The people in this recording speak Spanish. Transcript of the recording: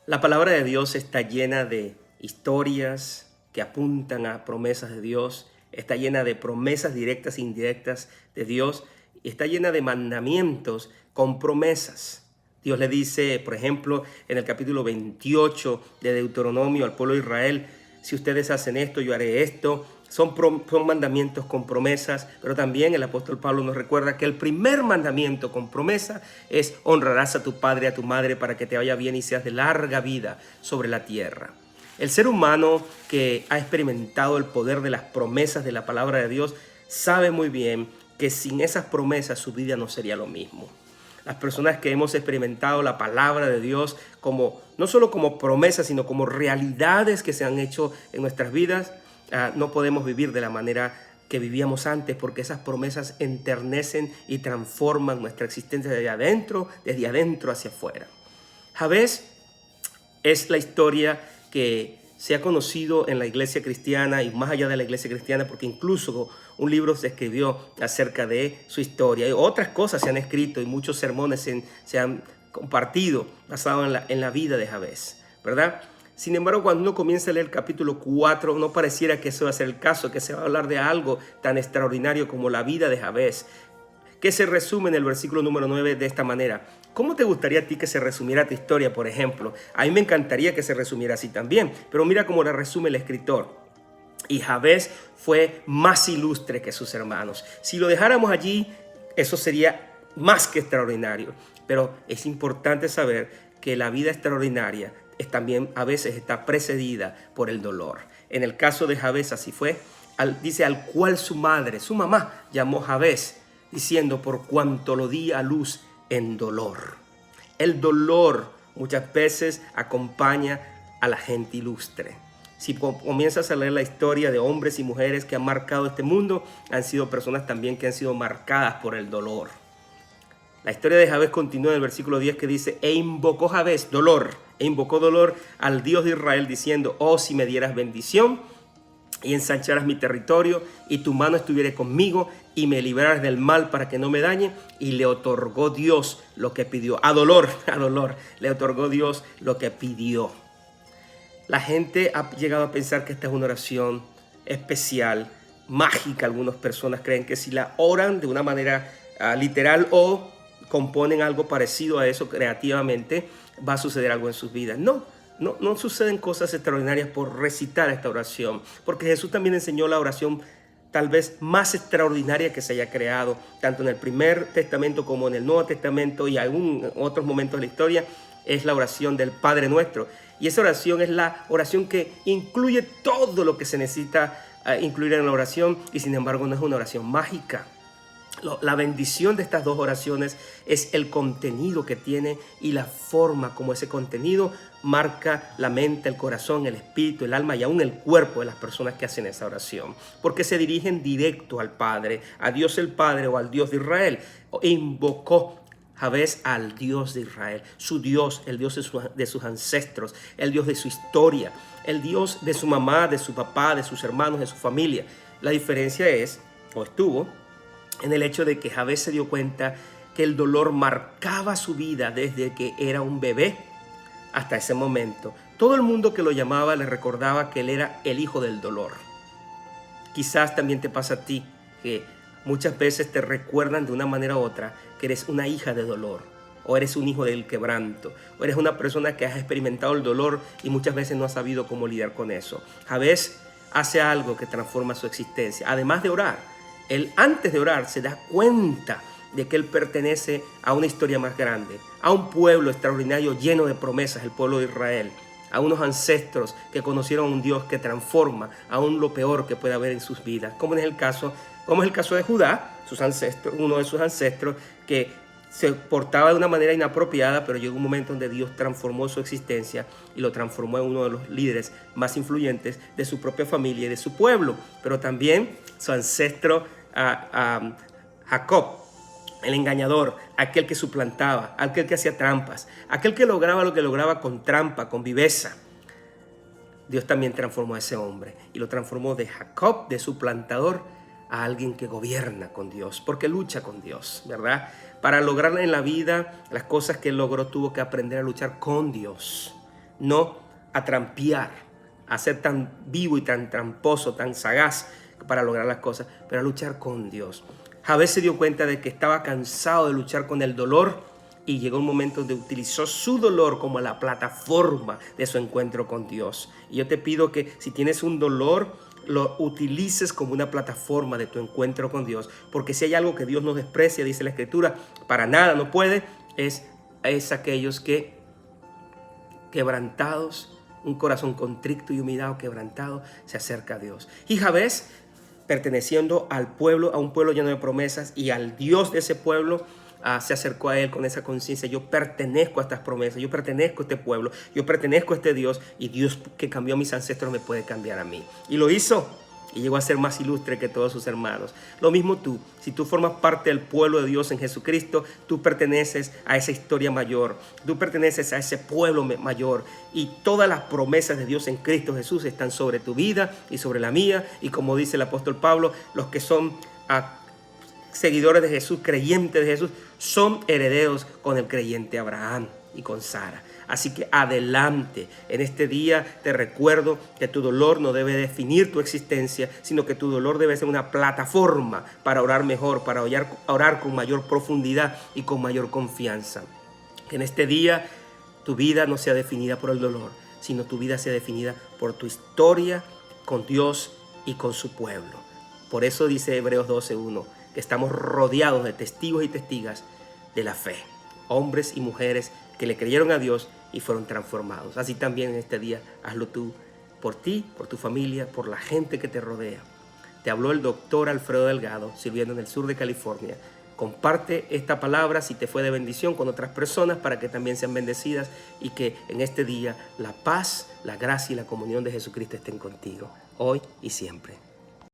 La palabra de Dios está llena de historias que apuntan a promesas de Dios, está llena de promesas directas e indirectas de Dios y está llena de mandamientos con promesas. Dios le dice, por ejemplo, en el capítulo 28 de Deuteronomio al pueblo de Israel: si ustedes hacen esto, yo haré esto. Son mandamientos con promesas, pero también el apóstol Pablo nos recuerda que el primer mandamiento con promesa es: honrarás a tu padre y a tu madre para que te vaya bien y seas de larga vida sobre la tierra. El ser humano que ha experimentado el poder de las promesas de la palabra de Dios sabe muy bien que sin esas promesas su vida no sería lo mismo. Las personas que hemos experimentado la palabra de Dios como no solo como promesas, sino como realidades que se han hecho en nuestras vidas, no podemos vivir de la manera que vivíamos antes, porque esas promesas enternecen y transforman nuestra existencia desde adentro hacia afuera. Jabez es la historia que se ha conocido en la iglesia cristiana y más allá de la iglesia cristiana, porque incluso un libro se escribió acerca de su historia y otras cosas se han escrito y muchos sermones se han compartido basados en la vida de Jabez, ¿verdad? Sin embargo, cuando uno comienza a leer el capítulo 4, no pareciera que eso va a ser el caso, que se va a hablar de algo tan extraordinario como la vida de Jabez, que se resume en el versículo número 9 de esta manera. ¿Cómo te gustaría a ti que se resumiera tu historia, por ejemplo? A mí me encantaría que se resumiera así también, pero mira cómo la resume el escritor. Y Jabez fue más ilustre que sus hermanos. Si lo dejáramos allí, eso sería más que extraordinario. Pero es importante saber que la vida extraordinaria también a veces está precedida por el dolor. En el caso de Jabez así fue. Dice: al cual su mamá, llamó Jabez, diciendo: por cuanto lo di a luz en dolor. El dolor muchas veces acompaña a la gente ilustre. Si comienzas a leer la historia de hombres y mujeres que han marcado este mundo, han sido personas también que han sido marcadas por el dolor. La historia de Jabez continúa en el versículo 10 que dice: e invocó Jabez dolor al Dios de Israel, diciendo: oh, si me dieras bendición y ensancharas mi territorio, y tu mano estuviera conmigo, y me libraras del mal para que no me dañe. Y le otorgó Dios lo que pidió. A dolor, le otorgó Dios lo que pidió. La gente ha llegado a pensar que esta es una oración especial, mágica. Algunas personas creen que si la oran de una manera literal o componen algo parecido a eso creativamente, va a suceder algo en sus vidas. No suceden cosas extraordinarias por recitar esta oración, porque Jesús también enseñó la oración tal vez más extraordinaria que se haya creado, tanto en el Primer Testamento como en el Nuevo Testamento y aún en otros momentos de la historia. Es la oración del Padre Nuestro. Y esa oración es la oración que incluye todo lo que se necesita incluir en la oración, y sin embargo no es una oración mágica. La bendición de estas dos oraciones es el contenido que tiene y la forma como ese contenido marca la mente, el corazón, el espíritu, el alma y aún el cuerpo de las personas que hacen esa oración, porque se dirigen directo al Padre, a Dios el Padre o al Dios de Israel. Invocó Jabez al Dios de Israel, su Dios, el Dios de sus ancestros, el Dios de su historia, el Dios de su mamá, de su papá, de sus hermanos, de su familia. La diferencia estuvo en el hecho de que Jabez se dio cuenta que el dolor marcaba su vida desde que era un bebé hasta ese momento. Todo el mundo que lo llamaba le recordaba que él era el hijo del dolor. Quizás también te pasa a ti que muchas veces te recuerdan de una manera u otra que eres una hija de dolor, o eres un hijo del quebranto, o eres una persona que has experimentado el dolor y muchas veces no has sabido cómo lidiar con eso. Jabez hace algo que transforma su existencia. Además de orar, él antes de orar se da cuenta de que él pertenece a una historia más grande, a un pueblo extraordinario lleno de promesas, el pueblo de Israel, a unos ancestros que conocieron a un Dios que transforma aún lo peor que puede haber en sus vidas, como es el caso de Judá, uno de sus ancestros que se portaba de una manera inapropiada, pero llegó un momento donde Dios transformó su existencia y lo transformó en uno de los líderes más influyentes de su propia familia y de su pueblo. Pero también su ancestro Jacob, el engañador, aquel que suplantaba, aquel que hacía trampas, aquel que lograba lo que lograba con trampa, con viveza. Dios también transformó a ese hombre y lo transformó de Jacob, de suplantador, a alguien que gobierna con Dios, porque lucha con Dios, ¿verdad? Para lograr en la vida las cosas que él logró, tuvo que aprender a luchar con Dios. no a trampear, a ser tan vivo y tan tramposo, tan sagaz para lograr las cosas, pero a luchar con Dios. Jabez se dio cuenta de que estaba cansado de luchar con el dolor y llegó un momento donde utilizó su dolor como la plataforma de su encuentro con Dios. Y yo te pido que si tienes un dolor, lo utilices como una plataforma de tu encuentro con Dios, porque si hay algo que Dios no desprecia, dice la Escritura, para nada no puede, es aquellos que quebrantados, un corazón contrito y humillado, quebrantado, se acerca a Dios. Y Jabez, perteneciendo al pueblo, a un pueblo lleno de promesas, y al Dios de ese pueblo, se acercó a él con esa conciencia: yo pertenezco a estas promesas, yo pertenezco a este pueblo, yo pertenezco a este Dios, y Dios que cambió a mis ancestros me puede cambiar a mí. Y lo hizo, y llegó a ser más ilustre que todos sus hermanos. Lo mismo tú, si tú formas parte del pueblo de Dios en Jesucristo, tú perteneces a esa historia mayor, tú perteneces a ese pueblo mayor, y todas las promesas de Dios en Cristo Jesús están sobre tu vida y sobre la mía. Y como dice el apóstol Pablo, los que son seguidores de Jesús, creyentes de Jesús, son herederos con el creyente Abraham y con Sara. Así que adelante. En este día te recuerdo que tu dolor no debe definir tu existencia, sino que tu dolor debe ser una plataforma para orar mejor, para orar con mayor profundidad y con mayor confianza. Que en este día tu vida no sea definida por el dolor, sino tu vida sea definida por tu historia con Dios y con su pueblo. Por eso dice Hebreos 12:1, que estamos rodeados de testigos y testigas de la fe, hombres y mujeres que le creyeron a Dios y fueron transformados. Así también en este día hazlo tú, por ti, por tu familia, por la gente que te rodea. Te habló el doctor Alfredo Delgado, sirviendo en el sur de California. Comparte esta palabra si te fue de bendición con otras personas, para que también sean bendecidas, y que en este día la paz, la gracia y la comunión de Jesucristo estén contigo, hoy y siempre.